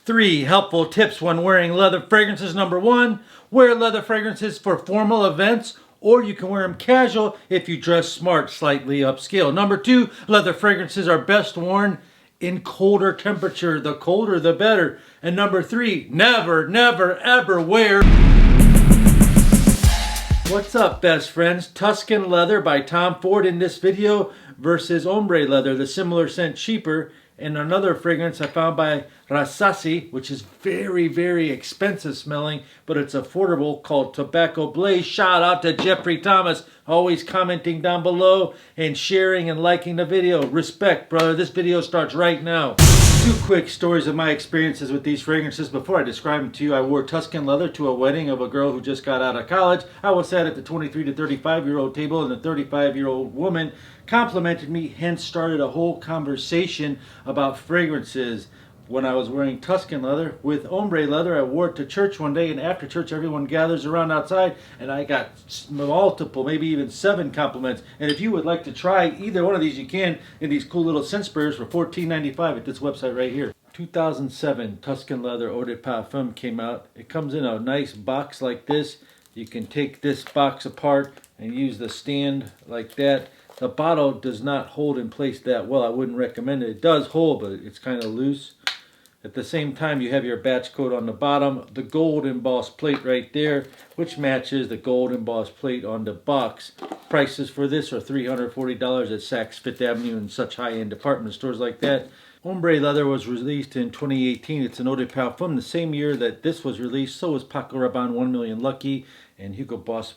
3 helpful tips when wearing leather fragrances. Number 1, wear leather fragrances for formal events, or you can wear them casual if you dress smart, slightly upscale. Number 2, leather fragrances are best worn in colder temperature. The colder, the better. And number 3, never, never, ever wear... What's up, best friends? Tuscan Leather by Tom Ford in this video versus Hombre Leather, the similar scent, cheaper. And another fragrance I found by Rasasi, which is very, very expensive smelling, but it's affordable, called Tobacco Blaze. Shout out to Jeffrey Thomas, always commenting down below and sharing and liking the video. Respect, brother. This video starts right now. 2 quick stories of my experiences with these fragrances. Before I describe them to you, I wore Tuscan Leather to a wedding of a girl who just got out of college. I was sat at the 23 to 35-year-old table, and the 35-year-old woman complimented me, hence started a whole conversation about fragrances. When I was wearing Tuscan Leather with Ombre Leather, I wore it to church one day, and after church everyone gathers around outside, and I got multiple, maybe even 7 compliments. And if you would like to try either one of these, you can in these cool little scent sprayers for $14.95 at this website right here. 2007 Tuscan Leather Eau de Parfum came out. It comes in a nice box like this. You can take this box apart and use the stand like that. The bottle does not hold in place that well. I wouldn't recommend it. It does hold, but it's kind of loose. At the same time, you have your batch code on the bottom, the gold embossed plate right there, which matches the gold embossed plate on the box. Prices for this are $340 at Saks Fifth Avenue and such high-end department stores like that. Hombre Leather was released in 2018. It's an eau de parfum the same year that this was released. So was Paco Rabanne 1 Million Lucky and Hugo Boss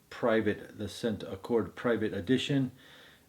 Private, the Scent Accord Private Edition.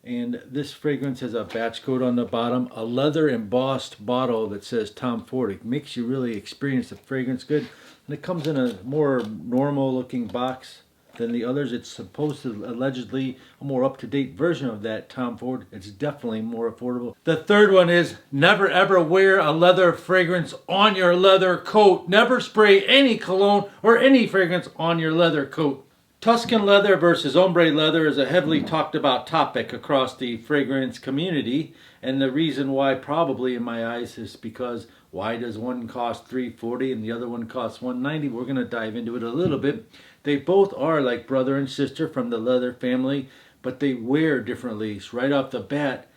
And this fragrance has a batch code on the bottom, a leather embossed bottle that says Tom Ford. It makes you really experience the fragrance good. And it comes in a more normal looking box than the others. It's supposed to allegedly a more up-to-date version of that Tom Ford. It's definitely more affordable. The third one is never ever wear a leather fragrance on your leather coat. Never spray any cologne or any fragrance on your leather coat. Tuscan Leather versus Hombre Leather is a heavily talked about topic across the fragrance community, and the reason why probably in my eyes is because why does one cost $340 and the other one costs $190? We're going to dive into it a little bit. They both are like brother and sister from the leather family, but they wear differently. So right off the bat,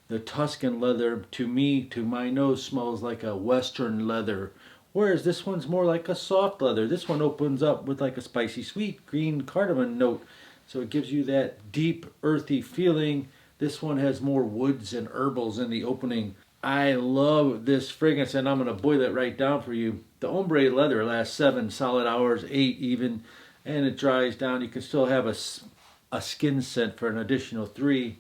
the Tuscan Leather to me, to my nose, smells like a Western leather. Whereas this one's more like a soft leather. This one opens up with like a spicy sweet green cardamom note. So it gives you that deep earthy feeling. This one has more woods and herbals in the opening. I love this fragrance, and I'm going to boil it right down for you. The Hombre Leather lasts 7 solid hours, 8 even, and it dries down. You can still have a skin scent for an additional 3.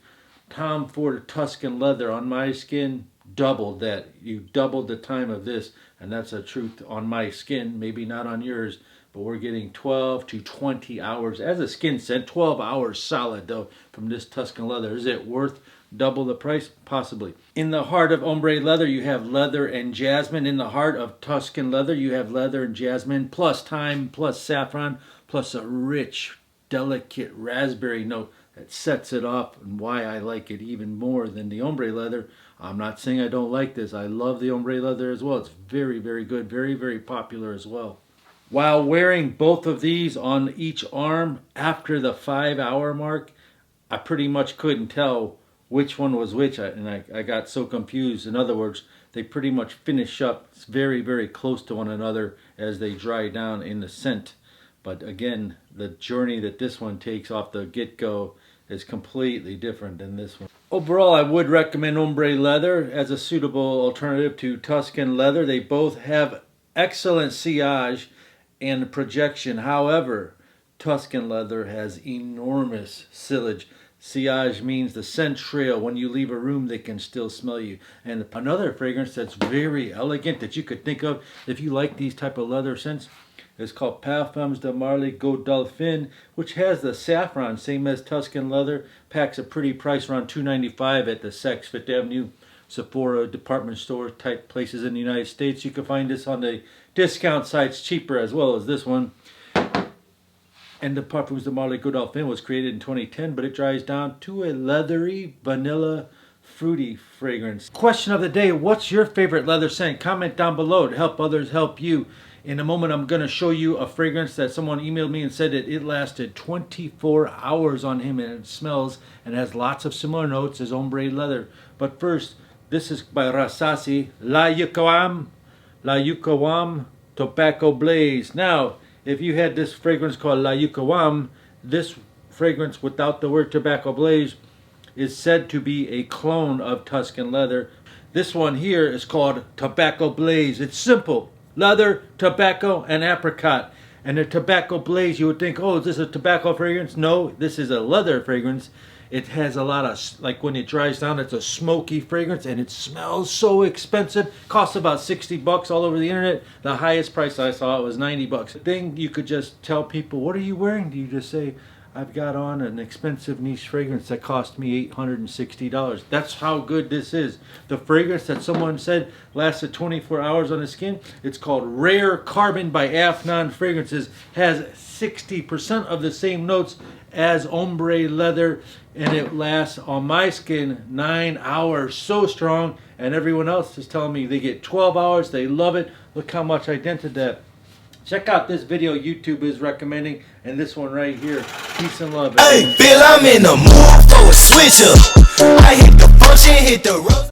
Tom Ford Tuscan Leather on my skin, doubled that. You doubled the time of this, and that's a truth on my skin, maybe not on yours, but we're getting 12 to 20 hours as a skin scent. 12 hours solid though from this Tuscan Leather. Is it worth double the price? Possibly. In the heart of Hombre Leather, you have leather and jasmine. In the heart of Tuscan Leather, you have leather and jasmine plus thyme plus saffron plus a rich, delicate raspberry note that sets it off, and why I like it even more than the Hombre Leather. I'm not saying I don't like this. I love the Hombre Leather as well. It's very, very good. Very, very popular as well. While wearing both of these on each arm after the 5-hour mark, I pretty much couldn't tell which one was which, and I got so confused. In other words, they pretty much finish up very, very close to one another as they dry down in the scent. But again, the journey that this one takes off the get-go is completely different than this one. Overall, I would recommend Hombre Leather as a suitable alternative to Tuscan Leather. They both have excellent sillage and projection. However, Tuscan Leather has enormous sillage. Sillage means the scent trail. When you leave a room, they can still smell you. And another fragrance that's very elegant that you could think of if you like these type of leather scents is called Parfums de Marly Go Dolphin, which has the saffron, same as Tuscan Leather. Packs a pretty price around $2.95 at the Saks Fifth Avenue, Sephora, department store type places in the United States. You can find this on the discount sites cheaper as well as this one. And the Parfums de Marly Go Dolphin was created in 2010, but it dries down to a leathery vanilla fruity fragrance. Question of the day, what's your favorite leather scent? Comment down below to help others help you. In a moment, I'm going to show you a fragrance that someone emailed me and said that it lasted 24 hours on him, and it smells and has lots of similar notes as Hombre Leather. But first, this is by Rasasi, La Yucawam Tobacco Blaze. Now, if you had this fragrance called La Yucawam, this fragrance without the word tobacco blaze is said to be a clone of Tuscan Leather. This one here is called Tobacco Blaze. It's simple. Leather, tobacco, and apricot. And the tobacco blaze, you would think, oh, is this a tobacco fragrance? No, this is a leather fragrance. It has a lot of, like when it dries down, it's a smoky fragrance, and it smells so expensive. Costs about 60 bucks all over the internet. The highest price I saw was 90 bucks. The thing, you could just tell people, what are you wearing? Do you just say, I've got on an expensive niche fragrance that cost me $860. That's how good this is. The fragrance that someone said lasted 24 hours on the skin, it's called Rare Carbon by Afnan Fragrances, has 60% of the same notes as Ombre Leather, and it lasts on my skin 9 hours. So strong, and everyone else is telling me they get 12 hours. They love it. Look how much I dented that. Check out this video YouTube is recommending, and this one right here. Peace and love. Hey, Bill, I'm in the mood for a switch up. I hit the function, hit the road.